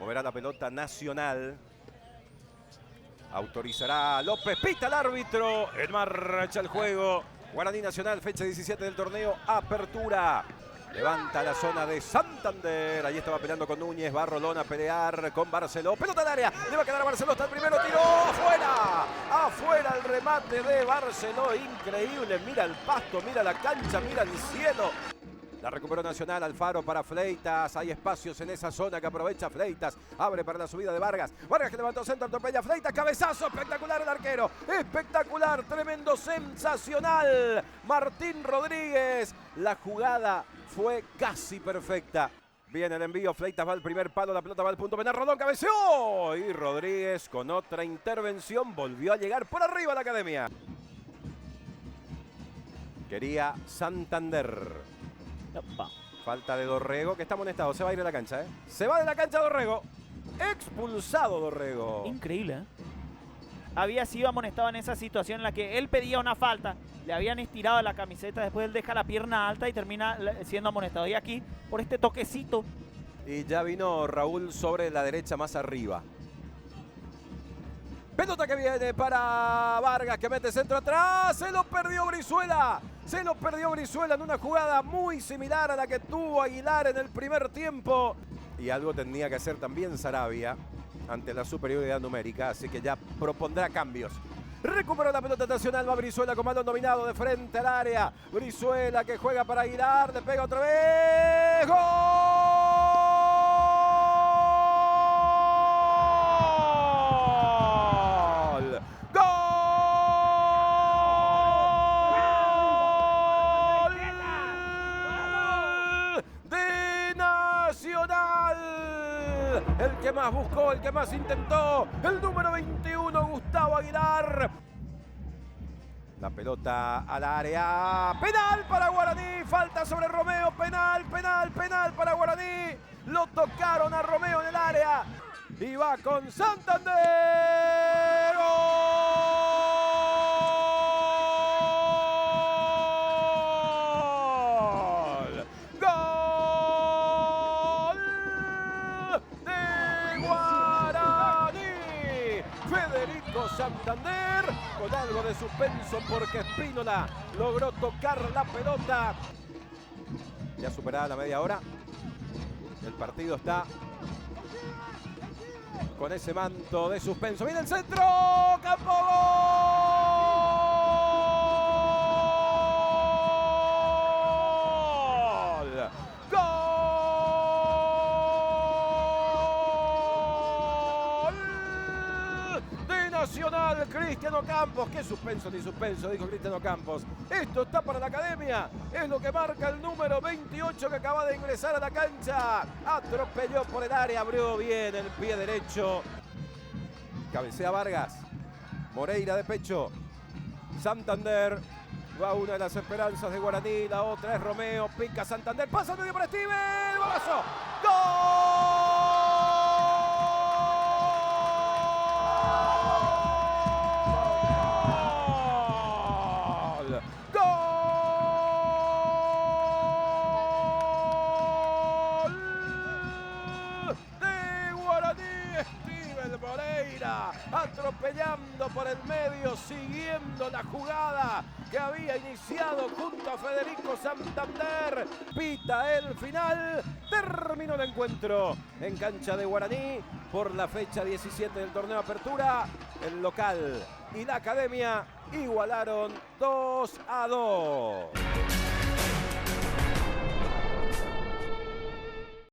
Moverá la pelota Nacional. Autorizará López. Pita el árbitro. En marcha el juego. Guaraní Nacional, fecha 17 del torneo. Apertura. Levanta la zona de Santander. Ahí estaba peleando con Núñez. Va Rolón a pelear con Barceló. Pelota al área. Le va a quedar a Barceló. Está el primero. Tiró. ¡Afuera! Afuera el remate de Barceló. Increíble. Mira el pasto. Mira la cancha. Mira el cielo. La recuperó Nacional. Alfaro para Fleitas. Hay espacios en esa zona que aprovecha Fleitas. Abre para la subida de Vargas. Vargas que levantó centro. Atropella Fleitas. Cabezazo. Espectacular el arquero. Espectacular. Tremendo. Sensacional. Martín Rodríguez. La jugada fue casi perfecta. Viene el envío. Fleitas va al primer palo. La pelota va al punto penal. Rodón cabeceó. Y Rodríguez con otra intervención volvió a llegar por arriba a la academia. Quería Santander. Opa. Falta de Dorrego, que está amonestado. Se va a ir de la cancha, ¿eh? Se va de la cancha Dorrego. Expulsado Dorrego. Increíble, ¿eh? Había sido amonestado en esa situación en la que él pedía una falta. Le habían estirado la camiseta. Después él deja la pierna alta y termina siendo amonestado. Y aquí, por este toquecito. Y ya vino Raúl sobre la derecha más arriba. Pelota que viene para Vargas, que mete centro atrás. Se lo perdió Brizuela. Se lo perdió Brizuela en una jugada muy similar a la que tuvo Aguilar en el primer tiempo. Y algo tenía que hacer también Sarabia ante la superioridad numérica. Así que ya propondrá cambios. Recuperó la pelota Nacional. Va Brizuela con balón dominado de frente al área. Brizuela que juega para Aguilar. Le pega otra vez. ¡Gol! El que más buscó, el que más intentó, el número 21, Gustavo Aguilar. La pelota al área. Penal para Guaraní. Falta sobre Romeo. Penal para Guaraní. Lo tocaron a Romeo en el área. Y va con Santander. ¡Gol! ¡Gol! De Guaraní. Federico Santander con algo de suspenso porque Espínola logró tocar la pelota. Ya superada la media hora. El partido está con ese manto de suspenso. ¡Viene el centro! ¡Campo gol! ¡Gol! De Nacional, Cristiano Campos. ¡Qué suspenso ni suspenso!, dijo Cristiano Campos. Esto está para la academia. Es lo que marca el número 28 que acaba de ingresar a la cancha. Atropelló por el área, abrió bien el pie derecho. Cabecea Vargas. Moreira de pecho. Santander. Va una de las esperanzas de Guaraní. La otra es Romeo. Pica Santander. Pasa al medio para Steven. ¡Golazo! ¡Gol! Moreira atropellando por el medio, siguiendo la jugada que había iniciado junto a Federico Santander. Pita el final. Terminó el encuentro en cancha de Guaraní por la fecha 17 del torneo Apertura. El local y la academia igualaron 2-2.